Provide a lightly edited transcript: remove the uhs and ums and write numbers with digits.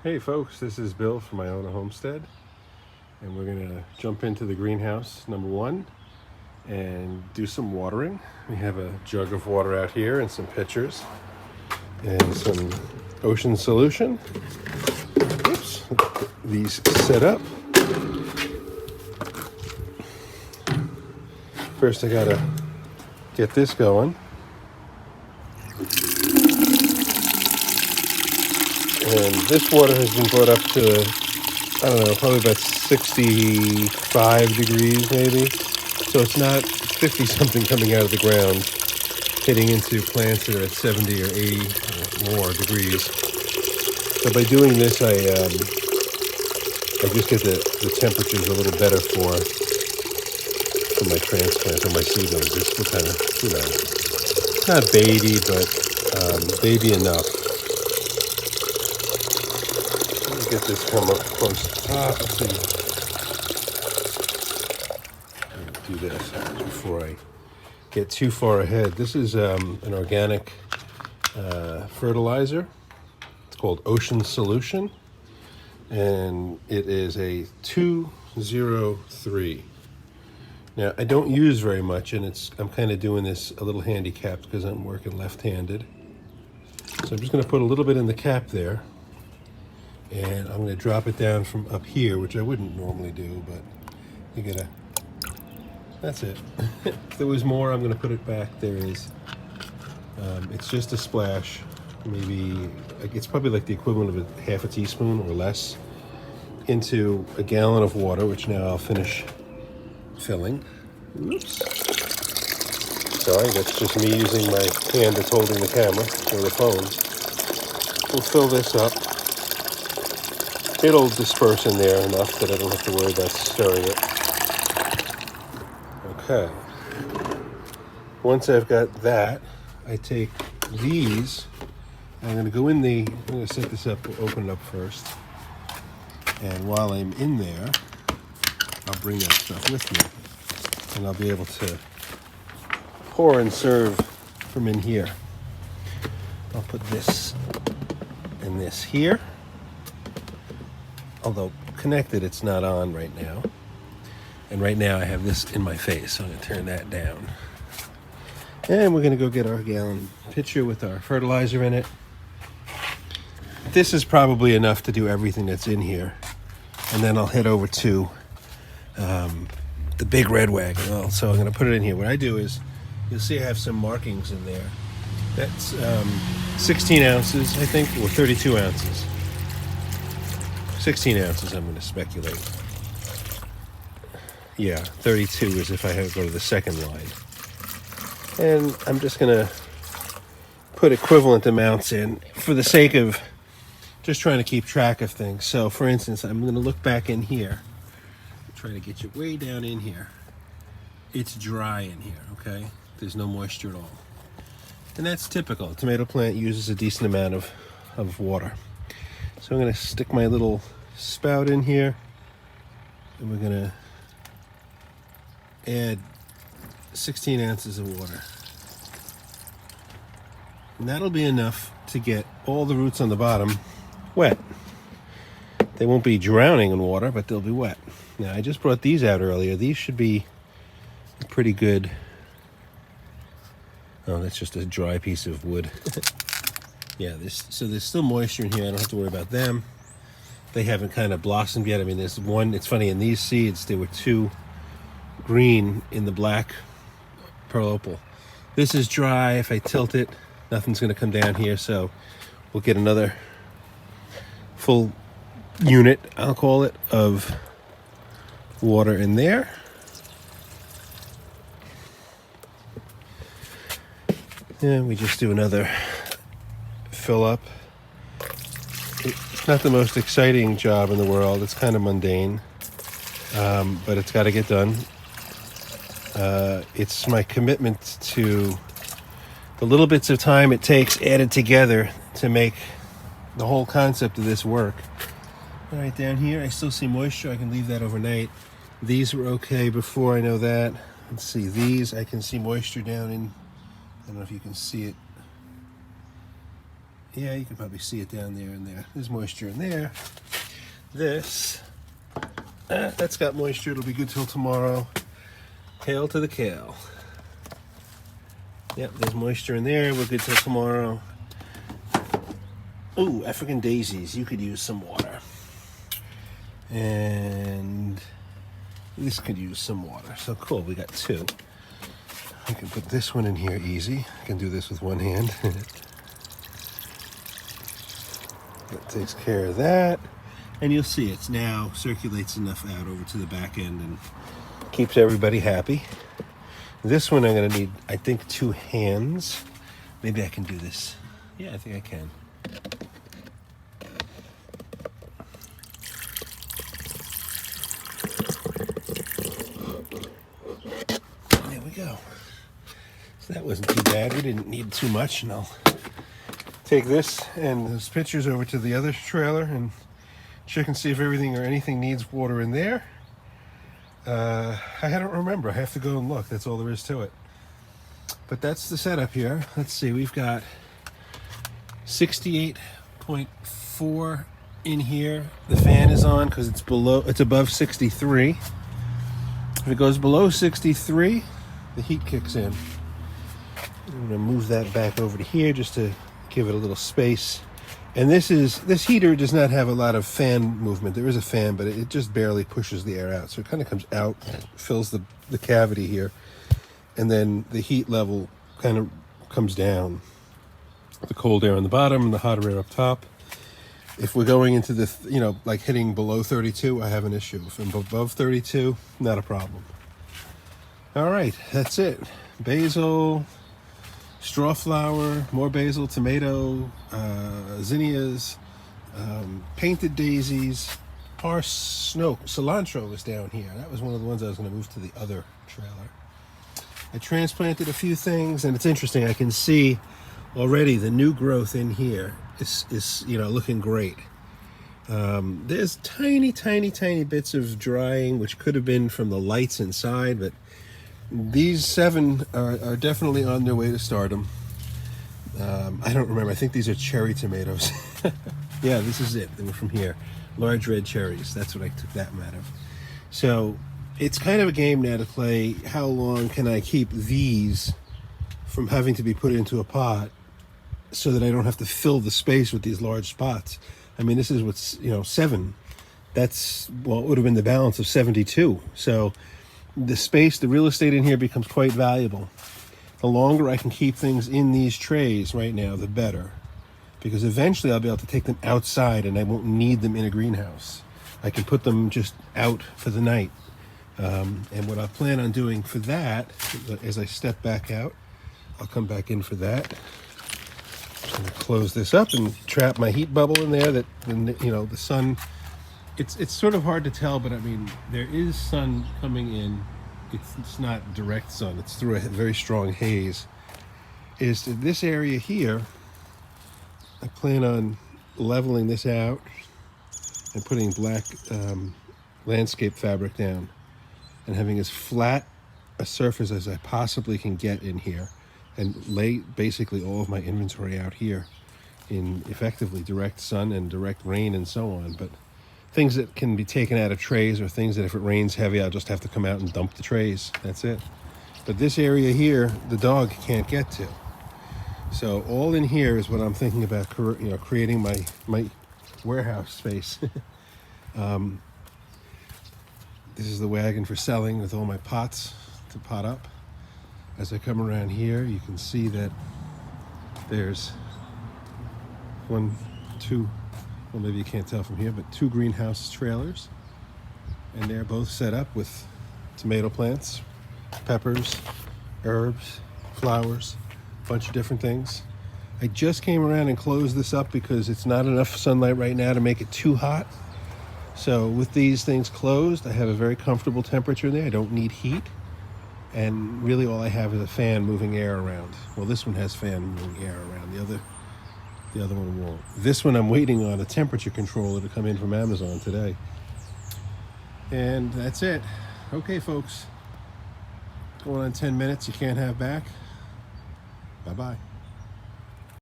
Hey folks, this is Bill from my own Homestead, and we're gonna jump into the greenhouse number one and do some watering. We have a jug of water out here and some pitchers and some ocean solution. Oops, these set up. First I gotta get this going. And this water has been brought up to, I don't know, probably about 65 degrees maybe. So it's not 50 something coming out of the ground, hitting into plants that are at 70 or 80 or more degrees. So by doing this, I just get the temperatures a little better for my transplants or my seedlings. Just to kind of, not baby, but baby enough. Get this come up close to the top. Let's see. I'm gonna do this before I get too far ahead. This is an organic fertilizer. It's called Ocean Solution, and it is a 203. Now I don't use very much, and I'm kind of doing this a little handicapped because I'm working left-handed. So I'm just going to put a little bit in the cap there. And I'm going to drop it down from up here, which I wouldn't normally do, but that's it. If there was more, I'm going to put it back. There is. It's just a splash. Maybe, it's probably like the equivalent of half a teaspoon or less into a gallon of water, which now I'll finish filling. Oops. Sorry, that's just me using my hand that's holding the camera or the phone. We'll fill this up. It'll disperse in there enough that I don't have to worry about stirring it. Okay. Once I've got that, I take these. I'm going to go in I'm going to set this up, open it up first. And while I'm in there, I'll bring that stuff with me. And I'll be able to pour and serve from in here. I'll put this and this here. Although connected, it's not on right now. And right now I have this in my face, so I'm going to turn that down. And we're going to go get our gallon pitcher with our fertilizer in it. This is probably enough to do everything that's in here. And then I'll head over to the big red wagon. So I'm going to put it in here. What I do is, you'll see I have some markings in there. That's 16 ounces, I think, or 32 ounces. 16 ounces, I'm going to speculate. Yeah, 32 is if I have to go to the second line. And I'm just going to put equivalent amounts in for the sake of just trying to keep track of things. So, for instance, I'm going to look back in here. Try to get you way down in here. It's dry in here, okay? There's no moisture at all. And that's typical. A tomato plant uses a decent amount of water. So I'm going to stick my little spout in here, and we're going to add 16 ounces of water. And that'll be enough to get all the roots on the bottom wet. They won't be drowning in water, but they'll be wet. Now, I just brought these out earlier. These should be pretty good. Oh, that's just a dry piece of wood. Yeah, so there's still moisture in here. I don't have to worry about them. They haven't kind of blossomed yet. I mean, there's one. It's funny, in these seeds, there were two green in the black pearl opal. This is dry. If I tilt it, nothing's going to come down here. So we'll get another full unit, I'll call it, of water in there. And we just do another fill up. It's not the most exciting job in the world. It's kind of mundane, but it's got to get done. It's my commitment to the little bits of time it takes added together to make the whole concept of this work. All right, down here, I still see moisture. I can leave that overnight. These were okay before, I know that. Let's see, these, I can see moisture down in, I don't know if you can see it, Yeah, you can probably see it down there and there. There's moisture in there. This, that's got moisture. It'll be good till tomorrow. Hail to the kale. Yep, there's moisture in there. We're good till tomorrow. Ooh, African daisies. You could use some water. And this could use some water. So cool, we got two. I can put this one in here easy. I can do this with one hand. That takes care of that. And you'll see it's now circulates enough out over to the back end and keeps everybody happy. This one I'm going to need, I think, two hands. Maybe I can do this. Yeah, I think I can. There we go. So that wasn't too bad. We didn't need too much, and I'll take this and those pictures over to the other trailer and check and see if everything or anything needs water in there. I don't remember. I have to go and look. That's all there is to it. But that's the setup here. Let's see. We've got 68.4 in here. The fan is on because it's above 63. If it goes below 63, the heat kicks in. I'm going to move that back over to here just to give it a little space. And this heater does not have a lot of fan movement. There is a fan, but it just barely pushes the air out. So it kind of comes out, fills the cavity here, and then the heat level kind of comes down. The cold air on the bottom and the hot air up top. If we're going into the, like hitting below 32, I have an issue. If I'm above 32, not a problem. All right, that's it. Basil, straw flower, more basil, tomato, zinnias, painted daisies, cilantro was down here. That was one of the ones I was going to move to the other trailer. I transplanted a few things, and it's interesting. I can see already the new growth in here is looking great. There's tiny bits of drying, which could have been from the lights inside, but these 7 are definitely on their way to stardom. I don't remember. I think these are cherry tomatoes. Yeah, this is it. They were from here. Large red cherries. That's what I took that out of. So it's kind of a game now to play. How long can I keep these from having to be put into a pot so that I don't have to fill the space with these large spots? I mean, this is what's, 7. That's, it would have been the balance of 72. So the space, the real estate in here becomes quite valuable. The longer I can keep things in these trays right now, the better. Because eventually I'll be able to take them outside and I won't need them in a greenhouse. I can put them just out for the night. And what I plan on doing for that, as I step back out, I'll come back in for that. I'm going to close this up and trap my heat bubble in there that, the sun, it's sort of hard to tell, but I mean, there is sun coming in. It's not direct sun. It's through a very strong haze. Is this area here, I plan on leveling this out and putting black landscape fabric down and having as flat a surface as I possibly can get in here and lay basically all of my inventory out here in effectively direct sun and direct rain and so on. But things that can be taken out of trays or things that if it rains heavy, I'll just have to come out and dump the trays. That's it. But this area here, the dog can't get to. So all in here is what I'm thinking about, creating my warehouse space. This is the wagon for selling with all my pots to pot up. As I come around here, you can see that there's 1, 2, well, maybe you can't tell from here, but 2 greenhouse trailers. And they're both set up with tomato plants, peppers, herbs, flowers, a bunch of different things. I just came around and closed this up because it's not enough sunlight right now to make it too hot. So with these things closed, I have a very comfortable temperature there. I don't need heat. And really all I have is a fan moving air around. Well, this one has fan moving air around. The other one won't. This one I'm waiting on a temperature controller to come in from Amazon today. And that's it. Okay, folks. Going on 10 minutes you can't have back. Bye-bye.